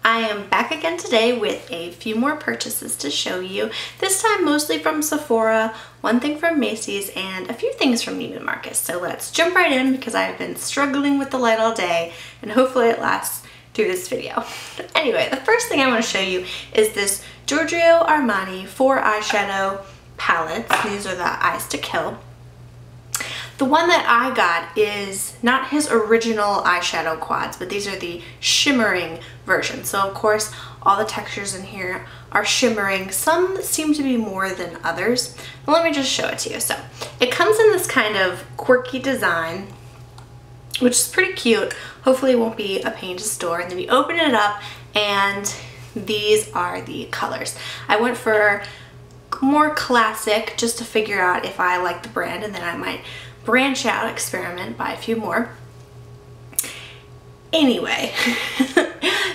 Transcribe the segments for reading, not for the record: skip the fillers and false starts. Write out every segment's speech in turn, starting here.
I am back again today with a few more purchases to show you. This time mostly from Sephora, one thing from Macy's, and a few things from Neiman Marcus. So let's jump right in because I've been struggling with the light all day and hopefully it lasts through this video. Anyway, the first thing I want to show you is this Giorgio Armani 4 eyeshadow palettes. These are the Eyes to Kill. The one that I got is not his original eyeshadow quads, but these are the shimmering version. So of course, all the textures in here are shimmering. Some seem to be more than others. But let me just show it to you. So it comes in this kind of quirky design, which is pretty cute. Hopefully it won't be a pain to store. And then you open it up and these are the colors. I went for more classic just to figure out if I like the brand, and then I might branch out, experiment, buy a few more. Anyway,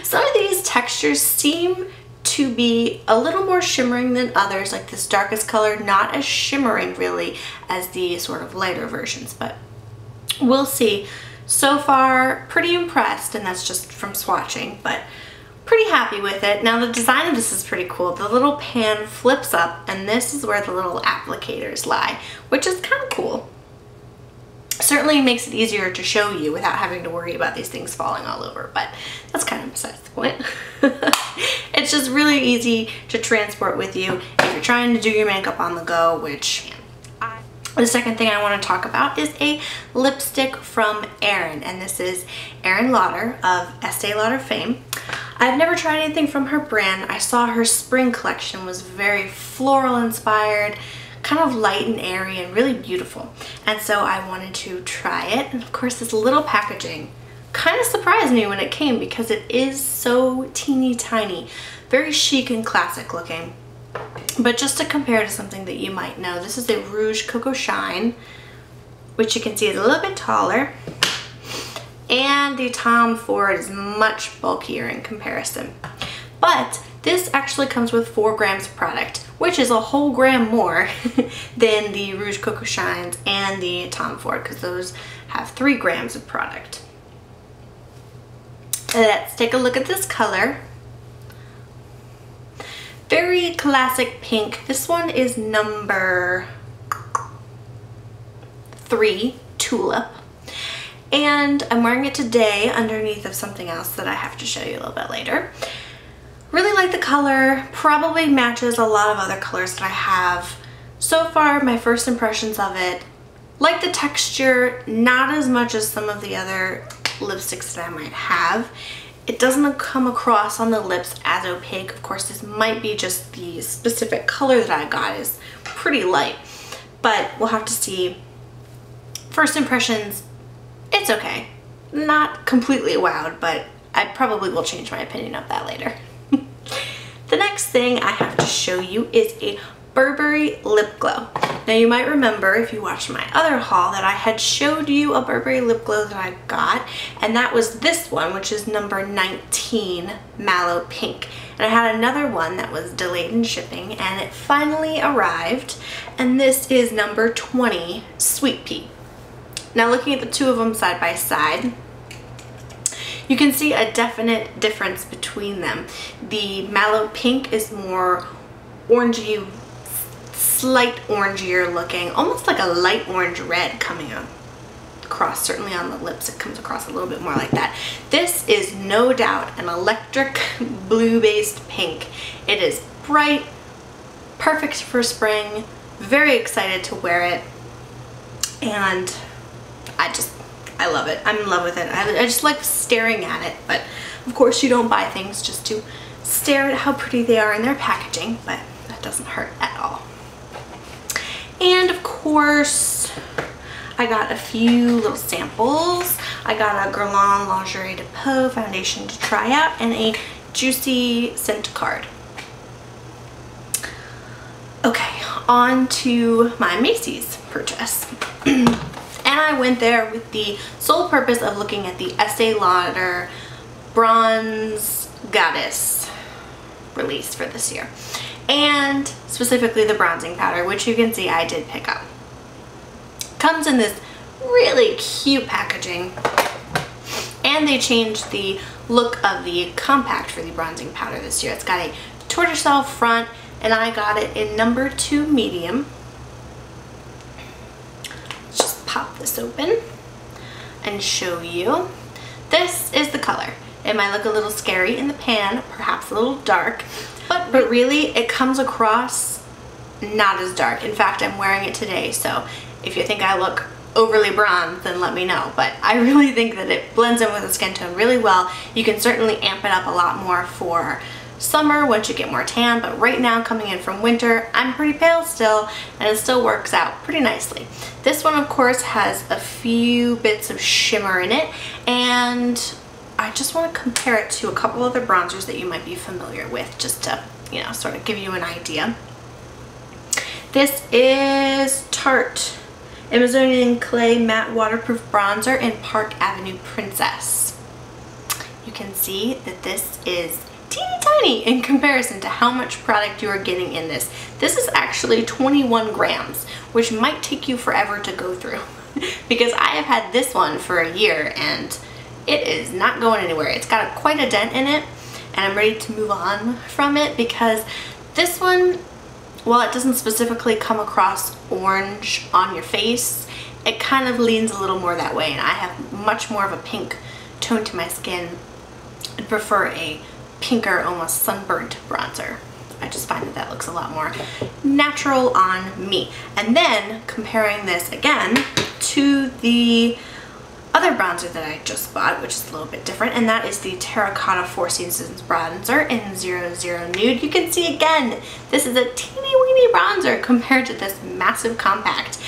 some of these textures seem to be a little more shimmering than others, like this darkest color, not as shimmering really as the sort of lighter versions, but we'll see. So far, pretty impressed, and that's just from swatching, but pretty happy with it. Now the design of this is pretty cool. The little pan flips up, and this is where the little applicators lie, which is kind of cool. Certainly makes it easier to show you without having to worry about these things falling all over, but that's kind of besides the point. It's just really easy to transport with you if you're trying to do your makeup on the go, which the second thing I want to talk about is a lipstick from Aerin, and this is Estee Lauder of Estee Lauder fame. I've never tried anything from her brand. I saw her spring collection was very floral inspired, kind of light and airy and really beautiful, and so I wanted to try it. And of course this little packaging kind of surprised me when it came because it is so teeny tiny, very chic and classic looking. But just to compare to something that you might know, this is a Rouge Coco Shine, which you can see is a little bit taller, and the Tom Ford is much bulkier in comparison. But this actually comes with 4 grams of product, which is a whole gram more than the Rouge Coco Shines and the Tom Ford, because those have 3 grams of product. Let's take a look at this color. Very classic pink. This one is number 3, Tulip. And I'm wearing it today underneath of something else that I have to show you a little bit later. Really like the color, probably matches a lot of other colors that I have. So far, my first impressions of it, like the texture, not as much as some of the other lipsticks that I might have. It doesn't come across on the lips as opaque. Of course, this might be just the specific color that I got is pretty light, but we'll have to see. First impressions, it's okay. Not completely wowed, but I probably will change my opinion of that later. The next thing I have to show you is a Burberry lip glow. Now you might remember if you watched my other haul that I had showed you a Burberry lip glow that I got, and that was this one, which is number 19, Mallow Pink. And I had another one that was delayed in shipping, and it finally arrived, and this is number 20, Sweet Pea. Now looking at the two of them side by side, you can see a definite difference between them. The Mallow Pink is more orangey, slight orangier looking, almost like a light orange red coming across. Certainly on the lips it comes across a little bit more like that. This is no doubt an electric blue based pink. It is bright, perfect for spring, very excited to wear it, and I love it. I'm in love with it. I just like staring at it, but of course you don't buy things just to stare at how pretty they are in their packaging, but that doesn't hurt at all. And of course, I got a few little samples. I got a Guerlain Lingerie de Peau foundation to try out and a Juicy scent card. Okay, on to my Macy's purchase. And I went there with the sole purpose of looking at the Estee Lauder Bronze Goddess release for this year, and specifically the bronzing powder, which you can see I did pick up. Comes in this really cute packaging, and And they changed the look of the compact for the bronzing powder this year. It's got a tortoiseshell front, and I got it in number 2 medium. Let's just pop this open and show you. This is the color. It might look a little scary in the pan, perhaps a little dark, but really it comes across not as dark. In fact, I'm wearing it today, so if you think I look overly bronzed, then let me know. But I really think that it blends in with the skin tone really well. You can certainly amp it up a lot more for summer once you get more tan, but right now coming in from winter, I'm pretty pale still, and it still works out pretty nicely. This one, of course, has a few bits of shimmer in it, and I just want to compare it to a couple other bronzers that you might be familiar with, just to, you know, sort of give you an idea. This is Tarte Amazonian Clay Matte Waterproof Bronzer in Park Avenue Princess. You can see that this is teeny tiny in comparison to how much product you are getting in this. This is actually 21 grams, which might take you forever to go through because I have had this one for a year and it is not going anywhere. It's got quite a dent in it, and I'm ready to move on from it because this one, while it doesn't specifically come across orange on your face, it kind of leans a little more that way, and I have much more of a pink tone to my skin. I'd prefer a pinker, almost sunburnt bronzer. I just find that that looks a lot more natural on me. And then comparing this again to the other bronzer that I just bought, which is a little bit different, and that is the Terracotta Four Seasons bronzer in 00 Nude. You can see again, this is a teeny weeny bronzer compared to this massive compact.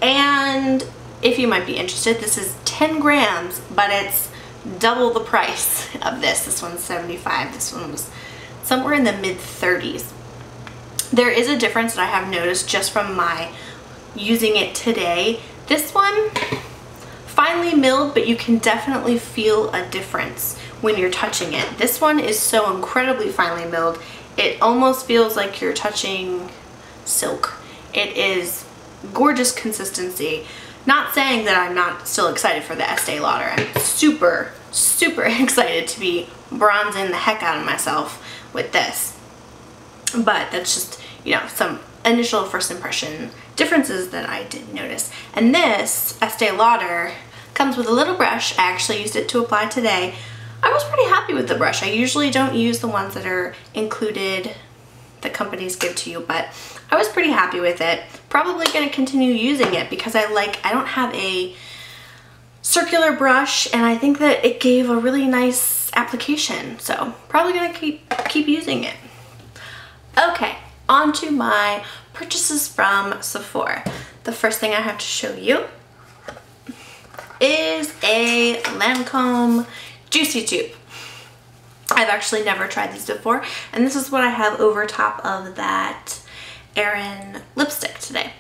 And if you might be interested, this is 10 grams, but it's double the price of this. This one's 75. This one was somewhere in the mid 30s. There is a difference that I have noticed just from my using it today. This one, finely milled, but you can definitely feel a difference when you're touching it. This one is so incredibly finely milled, it almost feels like you're touching silk. It is gorgeous consistency. Not saying that I'm not still excited for the Estee Lauder. I'm super, super excited to be bronzing the heck out of myself with this. But that's just, you know, some initial first impression differences that I did notice. And this Estee Lauder comes with a little brush. I actually used it to apply today. I was pretty happy with the brush. I usually don't use the ones that are included, that companies give to you, but I was pretty happy with it. Probably going to continue using it because I don't have a circular brush, and I think that it gave a really nice application. So probably going to keep using it. Okay, on to my purchases from Sephora. The first thing I have to show you is a Lancome Juicy Tube. I've actually never tried these before, and this is what I have over top of that Aerin lipstick today.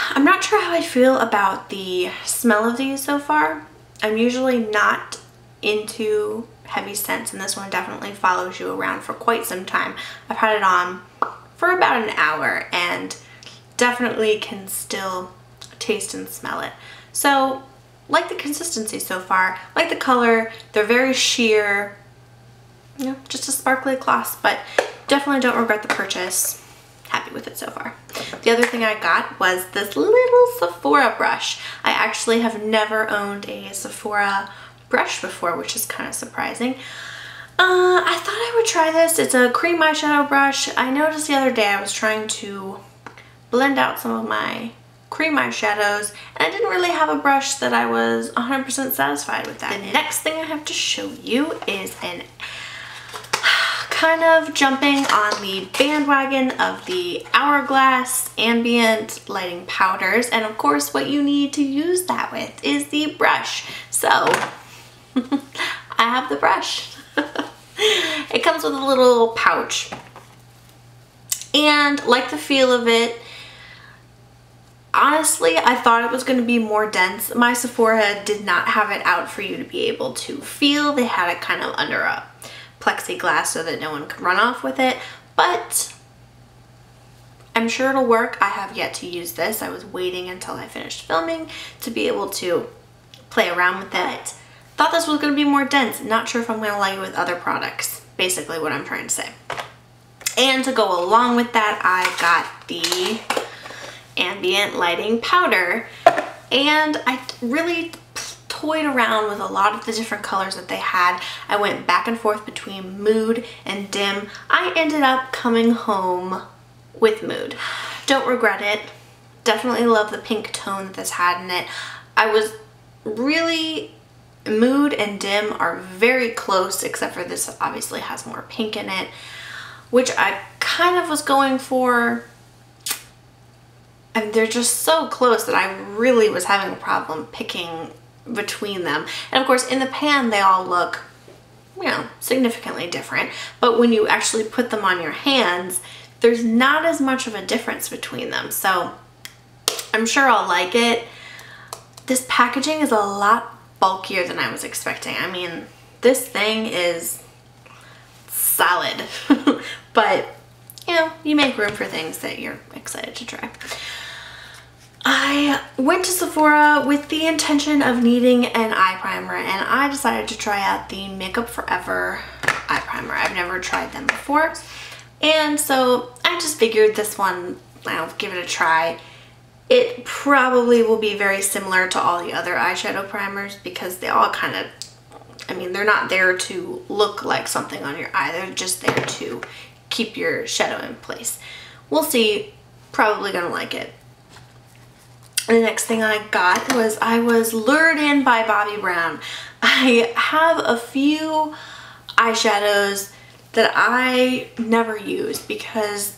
I'm not sure how I feel about the smell of these so far. I'm usually not into heavy scents, and this one definitely follows you around for quite some time. I've had it on for about an hour and definitely can still taste and smell it. So, like the consistency so far, like the color. They're very sheer, you know, just a sparkly gloss, but definitely don't regret the purchase. Happy with it so far. The other thing I got was this little Sephora brush. I actually have never owned a Sephora brush before, which is kind of surprising. I thought I would try this. It's a cream eyeshadow brush. I noticed the other day I was trying to blend out some of my cream eyeshadows, and I didn't really have a brush that I was 100% satisfied with that. The next thing I have to show you is an kind of jumping on the bandwagon of the Hourglass Ambient lighting powders, and of course what you need to use that with is the brush. So I have the brush. It comes with a little pouch, and like the feel of it. Honestly, I thought it was going to be more dense. My Sephora did not have it out for you to be able to feel. They had it kind of under a plexiglass so that no one could run off with it, but I'm sure it'll work. I have yet to use this. I was waiting until I finished filming to be able to play around with it. Thought thought this was going to be more dense. Not sure if I'm going to like it with other products. Basically what I'm trying to say. And to go along with that, I got the Ambient Lighting Powder. And I really toyed around with a lot of the different colors that they had. I went back and forth between Mood and Dim. I ended up coming home with Mood. Don't regret it. Definitely love the pink tone that this had in it. I was really... Mood and Dim are very close, except for this obviously has more pink in it, which I kind of was going for. And they're just so close that I really was having a problem picking between them. And of course in the pan they all look, you know, significantly different, but when you actually put them on your hands, there's not as much of a difference between them. So I'm sure I'll like it. This packaging is a lot bulkier than I was expecting. I mean, this thing is solid, but you know, you make room for things that you're excited to try. I went to Sephora with the intention of needing an eye primer, and I decided to try out the Makeup Forever eye primer. I've never tried them before, and so I just figured this one, I'll give it a try. It probably will be very similar to all the other eyeshadow primers because they all kind of, I mean, they're not there to look like something on your eye. They're just there to keep your shadow in place. We'll see. Probably gonna like it. And the next thing I got was, I was lured in by Bobbi Brown. I have a few eyeshadows that I never use because,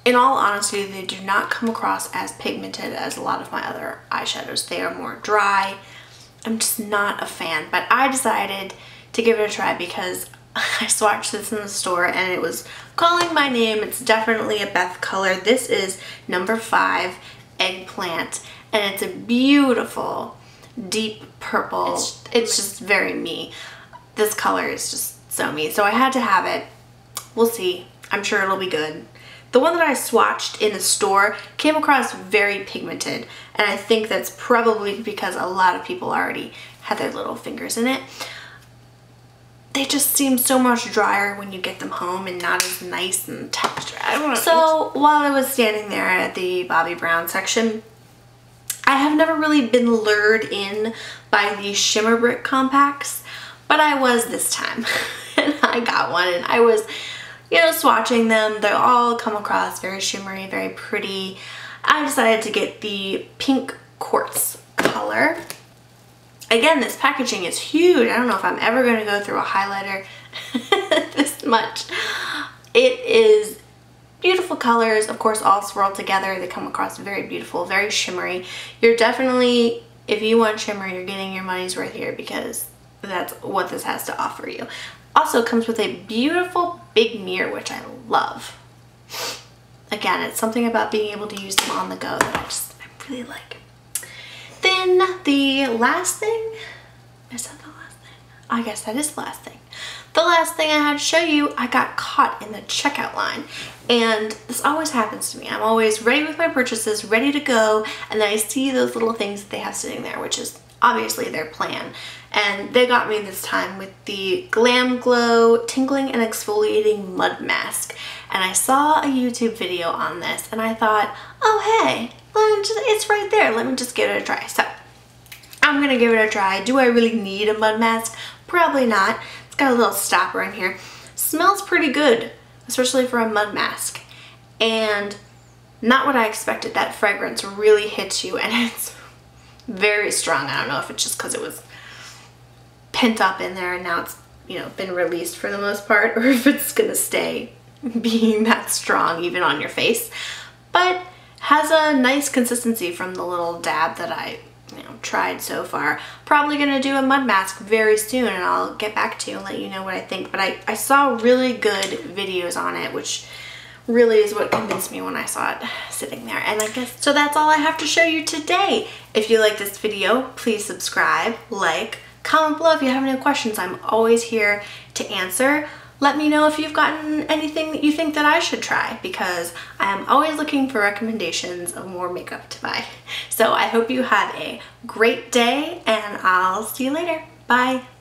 in all honesty, they do not come across as pigmented as a lot of my other eyeshadows. They are more dry. I'm just not a fan, but I decided to give it a try because I swatched this in the store and it was calling my name. It's definitely a Beth color. This is number 5, Eggplant, and it's a beautiful deep purple. It's just very me. This color is just so me, so I had to have it. We'll see. I'm sure it'll be good. The one that I swatched in the store came across very pigmented, and I think that's probably because a lot of people already had their little fingers in it. They just seem so much drier when you get them home and not as nice and textured. I don't know. So while I was standing there at the Bobbi Brown section, I have never really been lured in by these Shimmer Brick compacts, but I was this time. And I got one and I was, you know, swatching them. They all come across very shimmery, very pretty. I decided to get the pink Quartz color. Again, this packaging is huge. I don't know if I'm ever going to go through a highlighter this much. It is beautiful colors, of course, all swirled together. They come across very beautiful, very shimmery. You're definitely, if you want shimmer, you're getting your money's worth here because that's what this has to offer you. Also comes with a beautiful big mirror, which I love. Again, it's something about being able to use them on the go that I really like. Then the last thing, is that the last thing? I guess that is the last thing. The last thing I had to show you, I got caught in the checkout line. And this always happens to me. I'm always ready with my purchases, ready to go, and then I see those little things that they have sitting there, which is obviously their plan. And they got me this time with the GlamGlow Tingling and Exfoliating Mud Mask. And I saw a YouTube video on this and I thought, oh hey, it's right there. Let me just give it a try. So I'm gonna give it a try. Do I really need a mud mask? Probably not. It's got a little stopper in here. Smells pretty good, especially for a mud mask. And not what I expected. That fragrance really hits you and it's very strong. I don't know if it's just because it was pent up in there and now it's, you know, been released for the most part, or if it's gonna stay being that strong even on your face. But has a nice consistency from the little dab that I, you know, tried so far. Probably gonna do a mud mask very soon and I'll get back to you and let you know what I think. But I saw really good videos on it, which really is what convinced me when I saw it sitting there. And I guess, so that's all I have to show you today. If you like this video, please subscribe, like, comment below if you have any questions. I'm always here to answer. Let me know if you've gotten anything that you think that I should try, because I am always looking for recommendations of more makeup to buy. So I hope you have a great day and I'll see you later. Bye.